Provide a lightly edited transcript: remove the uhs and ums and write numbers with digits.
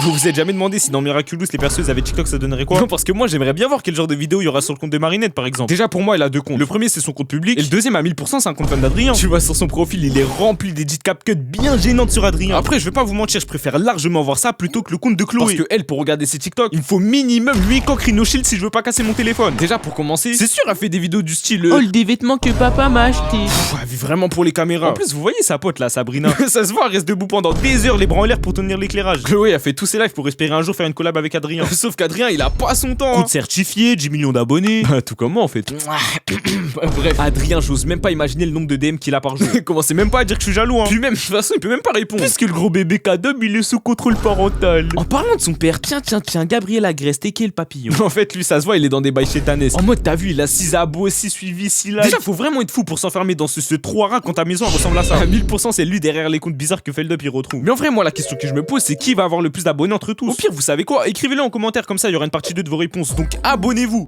Vous vous êtes jamais demandé si dans Miraculous les perceuses avaient TikTok ça donnerait quoi? Non, parce que moi j'aimerais bien voir quel genre de vidéo il y aura sur le compte de Marinette par exemple. Déjà pour moi elle a deux comptes. Le premier c'est son compte public et le deuxième à 1000% c'est un compte fan d'Adrien. Tu vois sur son profil il est rempli d'édits CapCut bien gênantes sur Adrien. Après je vais pas vous mentir, je préfère largement voir ça plutôt que le compte de Chloé. Parce que elle pour regarder ses TikTok il me faut minimum 8 coques Rhino Shield si je veux pas casser mon téléphone. Déjà pour commencer, c'est sûr elle fait des vidéos du style Oh, des vêtements que papa m'a acheté. elle vit vraiment pour les caméras. En plus vous voyez sa pote là, Sabrina. Ça se voit, elle reste debout pendant des heures les bras en l'air pour tenir l'éclairage. Chloé a fait tous ses lives pour espérer un jour faire une collab avec Adrien. Sauf qu'Adrien il a pas son temps. Compte certifié, 10 millions d'abonnés. Tout comme moi en fait. Bref, Adrien j'ose même pas imaginer le nombre de DM qu'il a par jour. Commencez même pas à dire que je suis jaloux hein. Puis même de toute façon il peut même pas répondre. Puisque le gros bébé K-Dub il est sous contrôle parental. En parlant de son père, tiens, Gabriel Agreste, et qui est le papillon. En fait lui ça se voit il est dans des bails chétanesques. En mode t'as vu il a 6 abos, 6 suivis, 6 likes. Déjà faut vraiment être fou pour s'enfermer dans ce trou à rats quand ta maison ressemble à ça. À 1000% c'est lui derrière les comptes bizarres que Feldup il retrouve. Mais en vrai moi la question que je me pose c'est qui va avoir le plus d'abonnés entre tous. Au pire vous savez quoi, écrivez-le en commentaire comme ça il y aura une partie 2 de vos réponses. Donc abonnez-vous.